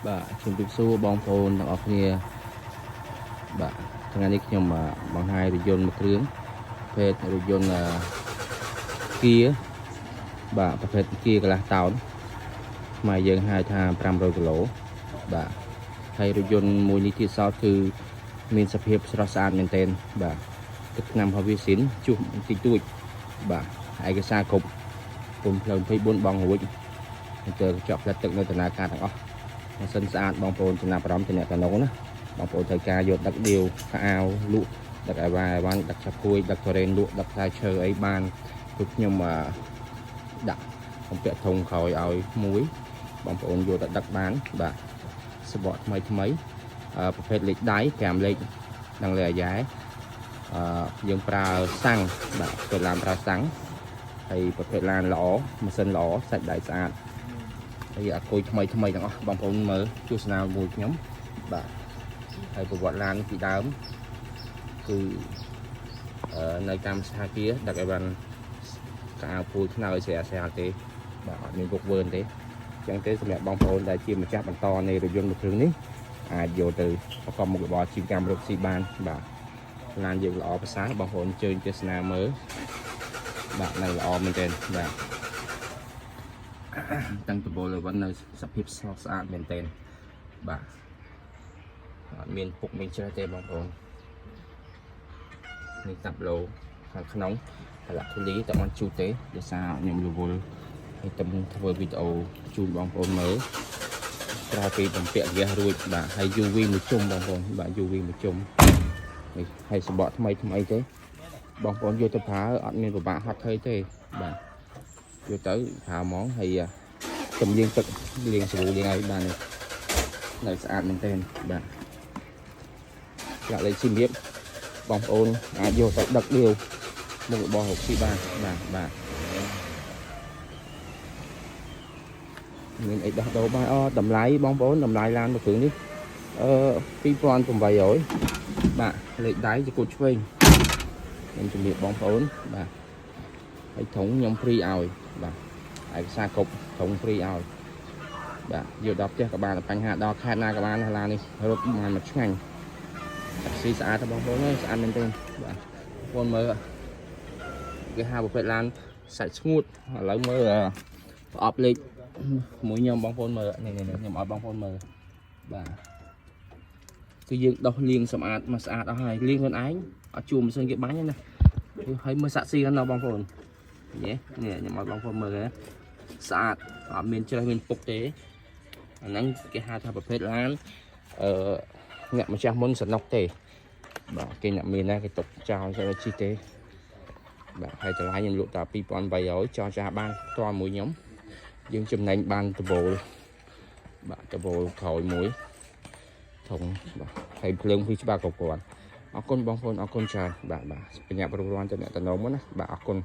បាទជំរាបសួរបងប្អូនទាំងអស់គ្នាបាទថ្ងៃនេះខ្ញុំបង្ហាញរថយន្តមួយគ្រឿងប្រភេទរថយន្តគៀបាទប្រភេទគៀកន្លះតោនខ្មែរយើងហៅថា500គីឡូបាទហើយរថយន្តមួយនេះទៀតសោតគឺមានសភាពស្រស់ស្អាតមែនទែនបាទទឹកថ្នាំហូវីស៊ីនជុះបន្តិចតួចបាទឯកសារគ្រប់គុំផ្លូវ24បងរួចទៅកញ្ចក់ផ្លាត់ទឹកនៅដំណើរការទាំងអស់ម៉ាស៊ីនស្អាតបងប្អូនចំណាប់អារម្មណ៍ទៅអ្នកកណ្ដុងណាបងប្អូនត្រូវការយកដឹកដៀវខោអាវលក់ដឹកអាវ៉ាវ៉ាន់ដឹកឆាប់គួយដឹកតរ៉េនលក់ដឹកផ្លែឈើអីបានគឺខ្ញុំដាក់បំពាក់ធុងក្រោយឲ្យមួយបងប្អូនយកទៅដឹកបានបាទសបកថ្មីប្រភេទលេខដៃ5លេខនិងលេខអាយ៉ែយើងប្រើសាំងបាទប្រភេទឡានប្រើសាំងហើយប្រភេទឡានល្អម៉ាស៊ីនល្អសាច់ដៃស្អាតហើយអាគុយថ្មីទាំងអស់បងប្អូនមើលទស្សនាមួយខ្ញុំបាទហើយប្រវត្តិឡានពីដើមគឺនៅតាមស្ថានភាពដឹកអីបានកៅពូជខ្នើយស្រាលទេបាទអត់មានគុកវើនទេអញ្ចឹងទេសម្រាប់បងប្អូនដែលជាម្ចាស់បន្តនៃរថយន្តមួយគ្រឿងនេះអាចយកទៅប្រកបមុខរបរជីវកម្មរកស៊ីបានបាទឡានយើងល្អប្រសើរបងប្អូនអញ្ជើញទស្សនាមើលបាទនៅល្អមែនទែនបាទតាំងតបលវិញនៅសភាពស្រស់ស្អាតមែនទែនបាទអត់មានពុកមានជ្រះទេបងប្អូននេះតាប់ឡូខាងក្នុងកន្លះធូលីតែមិនជូតទេដោយសារខ្ញុំរវល់ហើយតែធ្វើវីដេអូជូនបងប្អូនមើលក្រោយពីបំពាក់វារួចបាទហើយ UV មួយជុំបងប្អូនបាទ UV មួយជុំនេះហើយសបកថ្មីទេបងប្អូនយកទៅប្រើអត់មានពិបាកហត់ធ្វើទេបាទយកទៅប្រើហ្មងហើយចំលាងទឹកលាងស្រួលលាងឲ្យបាននៅស្អាតមែនទែនបាទចាក់លេខស៊ីមៀបបងប្អូនអាចយកទៅដឹកដៀវមុខរបររកស៊ីបានបាទមានអីដោះដូរបានតម្លៃបងប្អូនតម្លៃឡានមួយគ្រឿងនេះ2800បាទលេខដៃជាគូឆ្វេងខ្ញុំជំរាបបងប្អូនបាទហើយធុងខ្ញុំហ្វ្រីឲ្យបាទឯកសារគ្រប់ធុងហ្វ្រីឲ្យបាទយកដល់ផ្ទះក៏បានបញ្ហាដល់ខេត្តណាក៏បានឡាននេះរត់មកឆ្ងាញ់ស៊ីស្អាតបងប្អូនស្អាតមែនទេបាទបងប្អូនមើលគេហៅប្រភេទឡានសាច់ស្ងួតឥឡូវមើលប្រអប់លេខមួយខ្ញុំបងប្អូនមើលនេះខ្ញុំឲ្យបងប្អូនមើលបាទគឺយើងដោះលាងសម្អាតមកស្អាតអស់ហើយលាងខ្លួនឯងអត់ជួម៉ាស៊ីនគេបាញ់ណាហើយមើលសាក់ស៊ីហ្នឹងបងប្អូននេះខ្ញុំឲ្យបងប្អូនមើលស្អាតអត់មានជ្រេះមានពុកទេអាហ្នឹងគេហៅថាប្រភេទឡានអ្នកម្ចាស់មុនសំណុកទេបាទគេអ្នកមានណាគេຕົកចោលទៅជីទេបាទហើយតម្លៃខ្ញុំលក់តែ2800ចរចាបានផ្ទាល់មួយខ្ញុំយើងចំណេញបានដបូលបាទដបូលក្រោយមួយធំបាទហើយភ្លើងពីច្បាស់គ្រប់គ្រាន់អរគុណបងប្អូនអរគុណច្រើនបាទបញ្ញាប់រងរាន់ទៅអ្នកតំណមុនណាបាទអរគុណ